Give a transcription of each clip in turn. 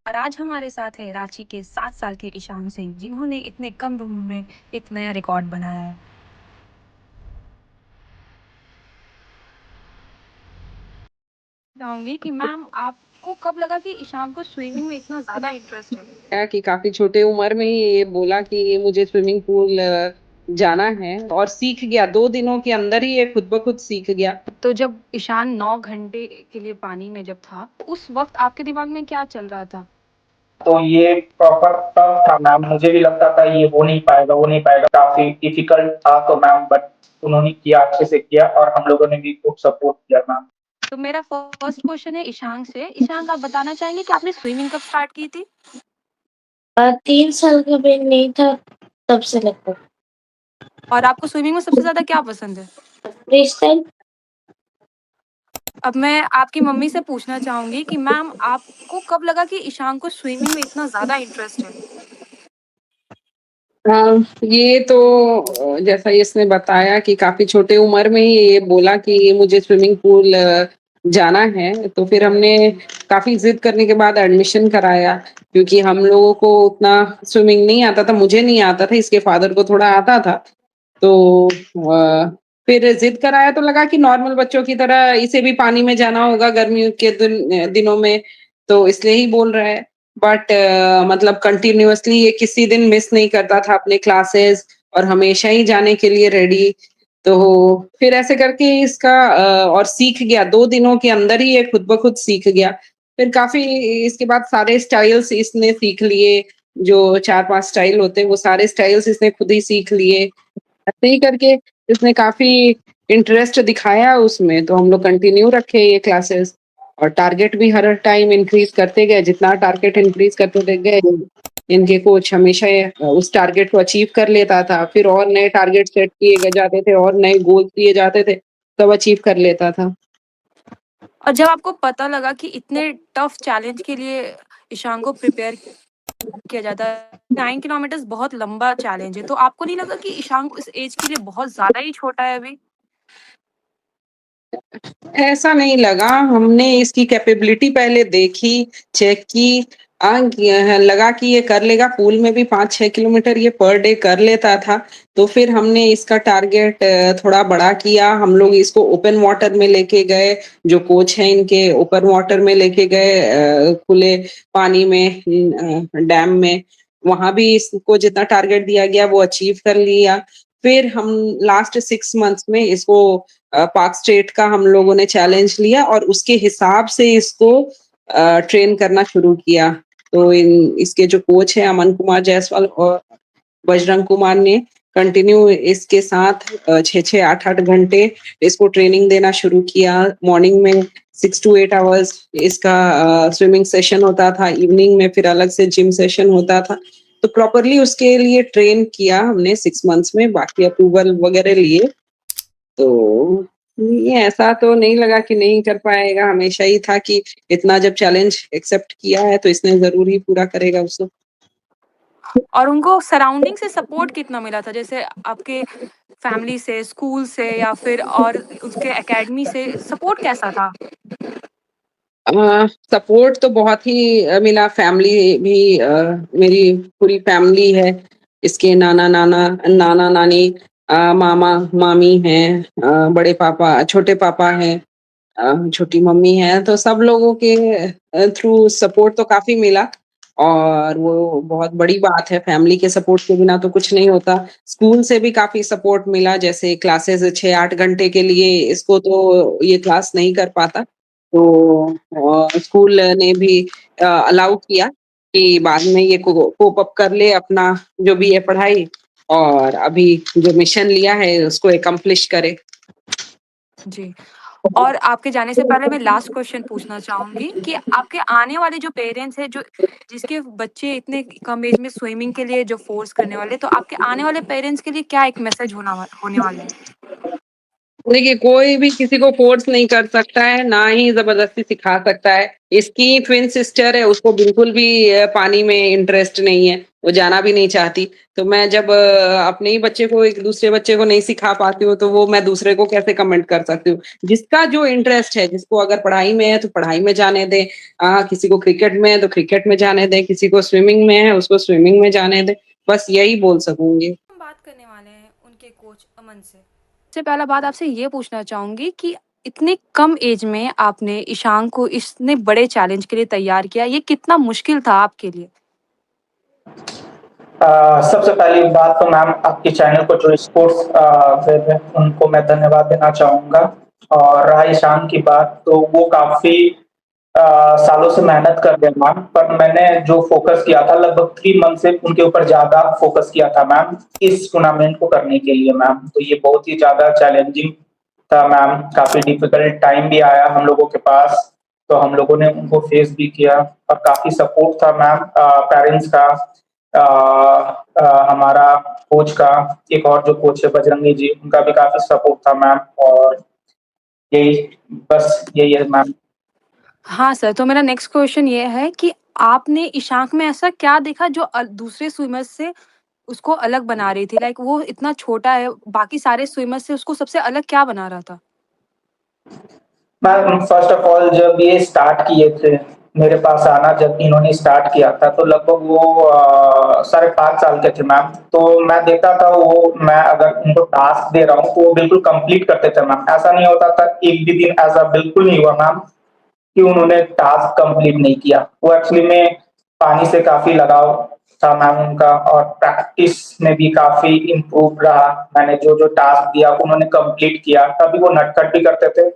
और आज हमारे साथ है रांची के 7 साल के ईशान सिंह, जिन्होंने इतने कम उम्र में एक नया रिकॉर्ड बनाया है। चाहूँगी कि मैम आपको कब लगा कि ईशान को स्विमिंग में इतना ज़्यादा इंटरेस्ट है? है कि काफ़ी छोटे उम्र में ही ये बोला कि मुझे स्विमिंग पूल जाना है और सीख गया। 2 दिनों के अंदर ही ये खुद ब खुद सीख गया। तो जब ईशान 9 घंटे के लिए पानी में जब था, तो उस वक़्त आपके दिमाग में क्या चल रहा था? तो ये प्रॉपर टफ था मैम, मुझे भी लगता था ये हो नहीं पाएगा, काफ़ी डिफ़िकल्ट था तो मैम बट उन्होंने किया, अच्छे से किया और हम लोगों ने भी खूब सपोर्ट किया मैम। तो मेरा फर्स्ट क्वेश्चन है ईशान से। ईशान, आप बताना चाहेंगे कि आपने स्विमिंग कब स्टार्ट की थी? 3 साल का भी नहीं था तब से लगभग। और आपको स्विमिंग में सबसे ज़्यादा क्या पसंद है? Free style. अब मैं आपकी मम्मी से पूछना चाहूँगी कि मैम आपको कब लगा कि ईशान को स्विमिंग में इतना ज़्यादा इंटरेस्ट है? ये तो जैसा इसने बताया कि काफ़ी छोटे उम्र में ही ये बोला कि मुझे स्विमिंग पूल जाना है, तो फिर हमने काफ़ी ज़िद करने के बाद एडमिशन कराया क्योंकि हम लोगों को उतना स्विमिंग नहीं आता था, मुझे नहीं आता था, इसके फादर को थोड़ा आता था। तो फिर ज़िद कराया तो लगा कि नॉर्मल बच्चों की तरह इसे भी पानी में जाना होगा गर्मियों के दिनों में, तो इसलिए ही बोल रहा है। बट मतलब कंटिन्यूअसली ये किसी दिन मिस नहीं करता था अपने क्लासेस और हमेशा ही जाने के लिए रेडी। तो फिर ऐसे करके इसका और सीख गया, 2 दिनों के अंदर ही ये खुद ब खुद सीख गया। फिर काफ़ी इसके बाद सारे स्टाइल्स इसने सीख लिए, जो 4-5 स्टाइल होते हैं, वो सारे स्टाइल्स इसने खुद ही सीख लिए। ऐसे ही करके इसने काफ़ी इंटरेस्ट दिखाया उसमें, तो हम लोग कंटिन्यू रखे ये क्लासेस और टारगेट भी हर टाइम इंक्रीज़ करते गए। जितना टारगेट इंक्रीज़ करते गए, इनके कोच हमेशा उस टारगेट को अचीव कर लेता था। फिर और नए टारगेट सेट किए जाते थे और नए गोल्स दिए जाते थे, तब अचीव कर लेता था। और जब आपको पता लगा कि इतने टफ चैलेंज के लिए ईशान को प्रिपेयर किया जाता है, 9 किलोमीटर्स बहुत लंबा चैलेंज है, तो आपको नहीं लगा कि ईशान इस एज के लिए बहुत ज़्यादा ही छोटा है अभी? ऐसा नहीं लगा, हमने इसकी कैपेबिलिटी पहले देखी, चेक की, किया है, लगा कि ये कर लेगा। पूल में भी 5-6 किलोमीटर ये पर डे कर लेता था, तो फिर हमने इसका टारगेट थोड़ा बड़ा किया। हम लोग इसको ओपन वाटर में लेके गए, जो कोच हैं इनके ओपन वाटर में लेके गए, खुले पानी में, डैम में, वहाँ भी इसको जितना टारगेट दिया गया वो अचीव कर लिया। फिर हम लास्ट 6 मंथ्स में इसको पार्क स्ट्रेट का हम लोगों ने चैलेंज लिया और उसके हिसाब से इसको ट्रेन करना शुरू किया। तो इसके जो कोच हैं अमन कुमार जायसवाल और बजरंग कुमार ने कंटिन्यू इसके साथ 6-6 8-8 घंटे इसको ट्रेनिंग देना शुरू किया। मॉर्निंग में 6 टू 8 आवर्स इसका स्विमिंग सेशन होता था, इवनिंग में फिर अलग से जिम सेशन होता था। तो प्रॉपर्ली उसके लिए ट्रेन किया हमने 6 मंथ्स में, बाकी अप्रूवल वगैरह लिए। तो ये ऐसा तो नहीं लगा कि नहीं कर पाएगा, हमेशा ही था कि इतना जब चैलेंज एक्सेप्ट किया है तो इसने ज़रूर ही पूरा करेगा उसको। और उनको सराउंडिंग से सपोर्ट कितना मिला था? जैसे आपके फैमिली से, स्कूल से या फिर और उसके एकेडमी से सपोर्ट कैसा था? सपोर्ट तो बहुत ही मिला। फैमिली भी मेरी पूरी फैमिली है। इसके नाना-नानी, मामा-मामी हैं, बड़े पापा, छोटे पापा हैं, छोटी मम्मी है, तो सब लोगों के थ्रू सपोर्ट तो काफ़ी मिला और वो बहुत बड़ी बात है। फैमिली के सपोर्ट के बिना तो कुछ नहीं होता। स्कूल से भी काफ़ी सपोर्ट मिला, जैसे क्लासेस 6-8 घंटे के लिए इसको तो ये क्लास नहीं कर पाता। तो स्कूल ने भी अलाउ किया कि बाद में ये कोप अप कर ले अपना जो भी है पढ़ाई और अभी जो मिशन लिया है उसको एक्कम्प्लिश करे। जी। और आपके जाने से पहले मैं लास्ट क्वेश्चन पूछना चाहूँगी कि आपके आने वाले जो पेरेंट्स हैं, जो जिसके बच्चे इतने कम एज में स्विमिंग के लिए जो फ़ोर्स करने वाले, तो आपके आने वाले पेरेंट्स के लिए क्या एक मैसेज होने वाला है? देखिए, कोई भी किसी को फ़ोर्स नहीं कर सकता है, ना ही ज़बरदस्ती सिखा सकता है। इसकी ट्विन सिस्टर है, उसको बिल्कुल भी पानी में इंटरेस्ट नहीं है, वो जाना भी नहीं चाहती। तो मैं जब अपने ही बच्चे को एक दूसरे बच्चे को नहीं सिखा पाती हूँ, तो वो मैं दूसरे को कैसे कमेंट कर सकती हूँ? जिसका जो इंटरेस्ट है, जिसको अगर पढ़ाई में है, तो पढ़ाई में जाने दें। किसी को क्रिकेट में है, तो क्रिकेट में जाने दें, किसी को स्विमिंग में है, उसको स्विमिंग में जाने दें। बस यही बोल सकूँगी। हम बात करने वाले हैं उनके कोच अमन से। सबसे पहला बात आपसे ये पूछना चाहूँगी कि इतने कम एज में आपने ईशान को इतने बड़े चैलेंज के लिए तैयार किया, ये कितना मुश्किल था आपके लिए? सबसे पहली बात तो मैम आपके चैनल को जो स्पोर्ट्स वेब है उनको मैं धन्यवाद देना चाहूँगा और रहा ईशान की बात तो वो काफ़ी सालों से मेहनत कर रहे हैं मैम, पर मैंने जो फ़ोकस किया था लगभग 3 मंथ से उनके ऊपर ज़्यादा फ़ोकस किया था मैम, इस टूर्नामेंट को करने के लिए मैम। तो ये बहुत ही ज़्यादा चैलेंजिंग था मैम, काफ़ी डिफ़िकल्ट टाइम भी आया हम लोगों के पास, तो हम लोगों ने उनको फेस भी किया और काफ़ी सपोर्ट था मैम पेरेंट्स का हमारा कोच का, एक और जो कोच है बजरंगी जी, उनका भी काफ़ी सपोर्ट था मैम और यही बस यही है मैम। हाँ सर, तो मेरा नेक्स्ट क्वेश्चन ये है कि आपने ईशांक में ऐसा क्या देखा जो दूसरे स्विमर्स से उसको अलग बना रही थी? लाइक वो इतना छोटा है, बाकी सारे स्विमर्स से उसको सबसे अलग क्या बना रहा था? मैम फर्स्ट ऑफ ऑल जब ये स्टार्ट किए थे, मेरे पास आना जब इन्होंने स्टार्ट किया था तो लगभग वो साढ़े 5 साल के थे मैम। तो मैं देखता था वो मैं अगर उनको टास्क दे रहा हूँ तो वो बिल्कुल कंप्लीट करते थे मैम। ऐसा नहीं होता था एक भी दिन ऐसा बिल्कुल नहीं हुआ मैम कि उन्होंने टास्क कंप्लीट नहीं किया। वो एक्चुअली में पानी से काफ़ी लगाव था मैम उनका और प्रैक्टिस में भी काफ़ी इम्प्रूव रहा। मैंने जो-जो टास्क दिया उन्होंने कंप्लीट किया। कभी वो नटखट भी करते थे,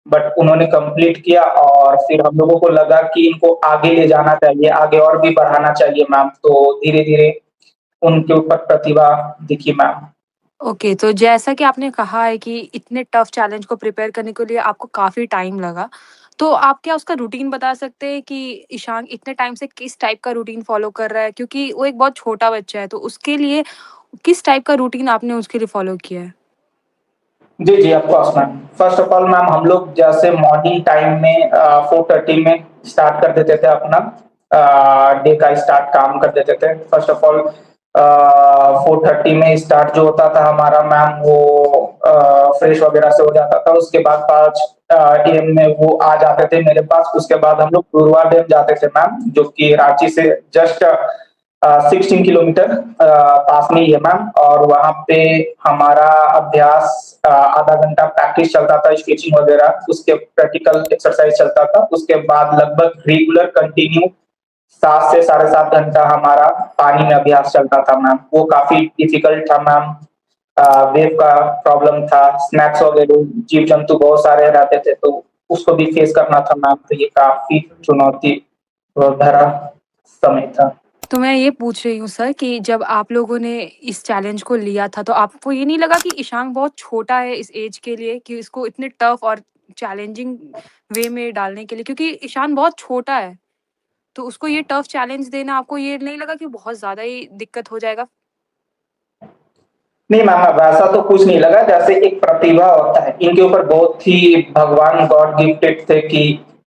बट उन्होंने कंप्लीट किया और फिर हम लोगों को लगा कि इनको आगे ले जाना चाहिए, आगे और भी बढ़ाना चाहिए मैम। तो धीरे-धीरे उनके ऊपर प्रतिभा दिखी मैम। ओके, तो जैसा कि आपने कहा है कि इतने टफ चैलेंज को प्रिपेयर करने के लिए आपको काफ़ी टाइम लगा। तो आप क्या उसका रूटीन बता सकते हैं कि ईशान इतने टाइम से किस टाइप का रूटीन फ़ॉलो कर रहा है? क्योंकि वो एक बहुत छोटा बच्चा है, तो उसके लिए किस टाइप का रूटीन आपने उसके लिए फ़ॉलो किया है? जी, जी, of course ma'am. First of all ma'am हम लोग जैसे मॉर्निंग टाइम में 4:30 में स्टार्ट कर देते थे अपना डे का स्टार्ट काम कर देते थे। फर्स्ट ऑफ ऑल 4:30 में स्टार्ट जो होता था हमारा मैम वो फ्रेश वगैरह से हो जाता था। उसके बाद 5 एएम में वो आ जाते थे मेरे पास। उसके बाद हम लोग गुरुआ डैम जाते थे मैम, जो कि रांची से जस्ट 16 किलोमीटर पास में ही है मैम और वहाँ पे हमारा अभ्यास आधा घंटा प्रैक्टिस चलता था स्केचिंग वगैरह, उसके प्रैक्टिकल एक्सरसाइज चलता था। उसके बाद लगभग रेगुलर कंटिन्यू 7 से साढ़े 7 घंटा हमारा पानी में अभ्यास चलता था मैम। वो काफ़ी डिफिकल्ट था मैम। वेव का प्रॉब्लम था, स्नैक्स वगैरह जीव-जंतु बहुत सारे रहते थे, तो उसको भी फेस करना था मैम। तो ये काफ़ी चुनौती भरा समय था। तो मैं ये पूछ रही हूँ सर कि जब आप लोगों ने इस चैलेंज को लिया था, तो आपको ये नहीं लगा कि ईशान बहुत छोटा है इस एज के लिए कि इसको इतने टफ और चैलेंजिंग वे में डालने के लिए? क्योंकि ईशान बहुत छोटा है, तो उसको ये टफ चैलेंज देना आपको ये नहीं लगा कि बहुत ज़्यादा ही दिक्कत हो जाएगा? नहीं मैम, वैसा तो कुछ नहीं लगा, जैसे एक प्रतिभा होता है, इनके ऊपर बहुत ही भगवान गॉड गिफ्टेड थे कि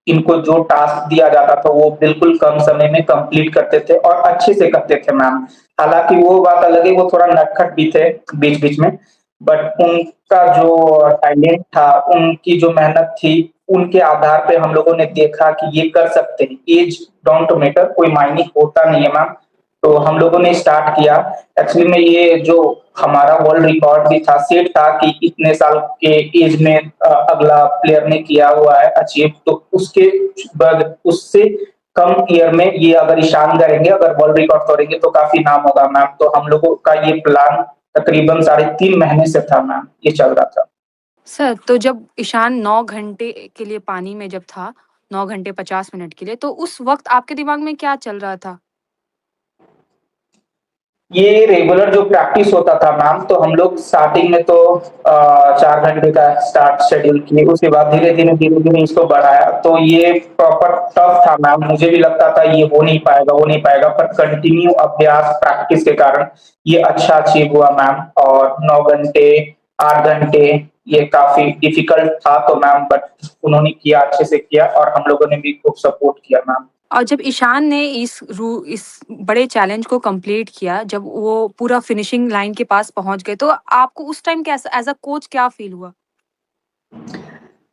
इनको जो टास्क दिया जाता था वो बिल्कुल कम समय में कंप्लीट करते थे और अच्छे से करते थे मैम। हालाँकि वो बात अलग है, वो थोड़ा नटखट भी थे बीच-बीच में, बट उनका जो टैलेंट था, उनकी जो मेहनत थी, उनके आधार पे हम लोगों ने देखा कि ये कर सकते हैं। ऐज डोंट मैटर, कोई मायने होता नहीं है मैम। तो हम लोगों ने स्टार्ट किया। एक्चुअली में ये जो हमारा वर्ल्ड रिकॉर्ड भी था, सेट था कि इतने साल के एज में अगला प्लेयर ने किया हुआ है अचीव, तो उसके बाद उससे कम ईयर में ये अगर ईशान करेंगे, अगर वर्ल्ड रिकॉर्ड तोड़ेंगे तो काफ़ी नाम होगा मैम। तो हम लोगों का ये प्लान तकरीबन साढ़े 3 महीने से था मैम, ये चल रहा था। सर, तो जब ईशान 9 घंटे के लिए पानी में जब था, 9 घंटे 50 मिनट के लिए, तो उस वक़्त आपके दिमाग में क्या चल रहा था? ये रेगुलर जो प्रैक्टिस होता था मैम, तो हम लोग स्टार्टिंग में तो 4 घंटे का स्टार्ट शेड्यूल किए, उसके बाद धीरे-धीरे इसको बढ़ाया। तो ये प्रॉपर टफ था मैम, मुझे भी लगता था ये हो नहीं पाएगा, पर कंटिन्यू अभ्यास, प्रैक्टिस के कारण ये अच्छा अचीव हुआ मैम और 9 घंटे, 8 घंटे ये काफ़ी डिफ़िकल्ट था तो मैम बट उन्होंने किया, अच्छे से किया और हम लोगों ने भी खूब सपोर्ट किया मैम। और जब ईशान ने इस बड़े चैलेंज को कंप्लीट किया, जब वो पूरा फिनिशिंग लाइन के पास पहुँच गए, तो आपको उस टाइम कैसा एज़ अ कोच क्या फ़ील हुआ?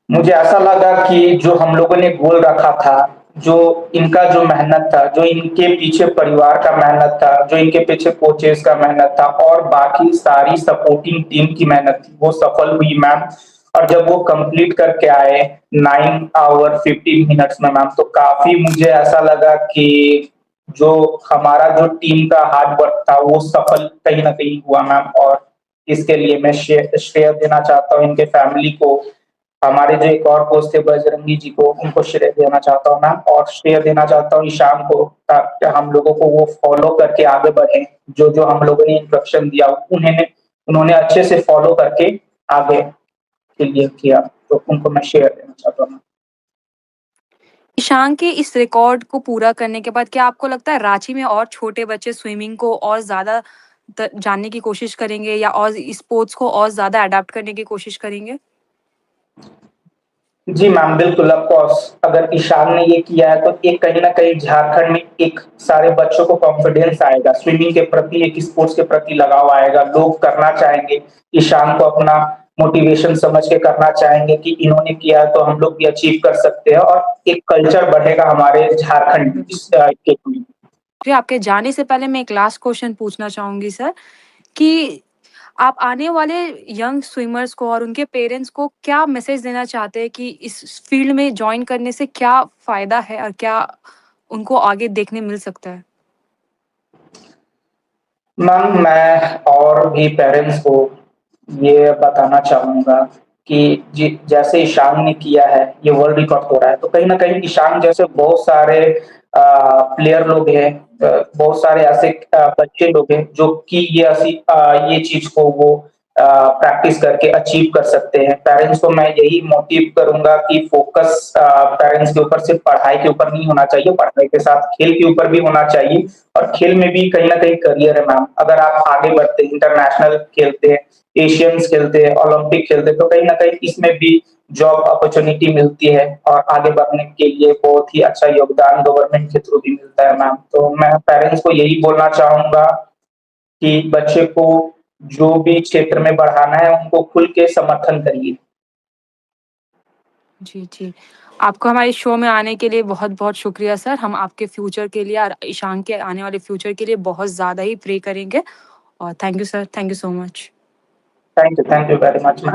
मुझे ऐसा लगा कि जो हम लोगों ने गोल रखा था, जो इनका जो मेहनत था, जो इनके पीछे परिवार का मेहनत था, जो इनके पीछे कोचेज़ का मेहनत था और बाकी सारी सपोर्टिंग टीम की मेहनत थी, वो सफल हुई मैम। और जब वो कंप्लीट करके आए 9 ऑवर 15 मिनट्स में मैम, तो काफ़ी मुझे ऐसा लगा कि जो हमारा जो टीम का हार्ड वर्क था, वो सफल कहीं न कहीं हुआ मैम और इसके लिए मैं श्रेय देना चाहता हूँ इनके फैमिली को, हमारे जो एक और कोच थे बजरंगी जी को, उनको श्रेय देना चाहता हूँ मैम और श्रेय देना चाहता हूँ ईशान को ताकि हम लोगों को वो फॉलो करके आगे बढ़ें। जो हम लोगों ने इंस्ट्रक्शन दिया उन्होंने अच्छे से फॉलो करके आगे के लिए किया, तो उनको मैं श्रेय देना चाहता हूँ। ईशान के इस रिकॉर्ड को पूरा करने के बाद क्या आपको लगता है रांची में और छोटे बच्चे स्विमिंग को और ज़्यादा जानने की कोशिश करेंगे या और स्पोर्ट्स को और ज़्यादा अडॉप्ट करने की कोशिश करेंगे? जी मैम, बिल्कुल ऑफ़ कोर्स अगर ईशान ने ये किया है तो एक कहीं न कहीं झारखंड में एक सारे बच्चों को कॉन्फिडेंस आएगा, स्विमिंग के प्रति एक स्पोर्ट्स के प्रति लगाव आएगा, लोग करना चाहेंगे, ईशान को अपना मोटिवेशन समझ के करना चाहेंगे कि इन्होंने किया है तो हम लोग भी अचीव कर सकते हैं और एक कल्चर बढ़ेगा हमारे झारखंड में इस के लिए। फिर आपके जाने से पहले मैं एक लास्ट क्वेश्चन पूछना चाहूँगी सर कि आप आने वाले यंग स्विमर्स को और उनके पेरेंट्स को क्या मैसेज देना चाहते हैं कि इस फील्ड में जॉइन करने से क्या फ़ायदा है और क्या उनको आगे देखने मिल सकता है? मैम, मैं और भी पेरेंट्स को ये बताना चाहूँगा कि जैसे ईशान ने किया है, ये वर्ल्ड रिकॉर्ड तोड़ा है, तो कहीं न कहीं ईशान जैसे बहुत सारे प्लेयर लोग हैं बहुत सारे ऐसे बच्चे लोग हैं जो कि ये चीज़ को वो प्रैक्टिस करके अचीव कर सकते हैं। पेरेंट्स को मैं यही मोटिव करूँगा कि फ़ोकस पेरेंट्स के ऊपर सिर्फ़ पढ़ाई के ऊपर नहीं होना चाहिए, पढ़ाई के साथ खेल के ऊपर भी होना चाहिए और खेल में भी कहीं न कहीं करियर है मैम। अगर आप आगे बढ़ते हैं, इंटरनेशनल खेलते हैं, एशियंस खेलते हैं, ओलंपिक खेलते हैं, तो कहीं न कहीं इसमें भी जॉब अपॉर्च्युनिटी मिलती है और आगे बढ़ने के लिए बहुत ही अच्छा योगदान गवर्नमेंट के थ्रू भी मिलता है मैम। तो मैं पेरेंट्स को यही बोलना चाहूँगा कि बच्चे को जो भी क्षेत्र में बढ़ाना है, उनको खुल के समर्थन करिए। जी, जी। आपको हमारे शो में आने के लिए बहुत-बहुत शुक्रिया सर। हम आपके फ्यूचर के लिए और ईशान के आने वाले फ्यूचर के लिए बहुत ज़्यादा ही प्रे करेंगे और thank you sir, thank you so much. Thank you very much ma'am.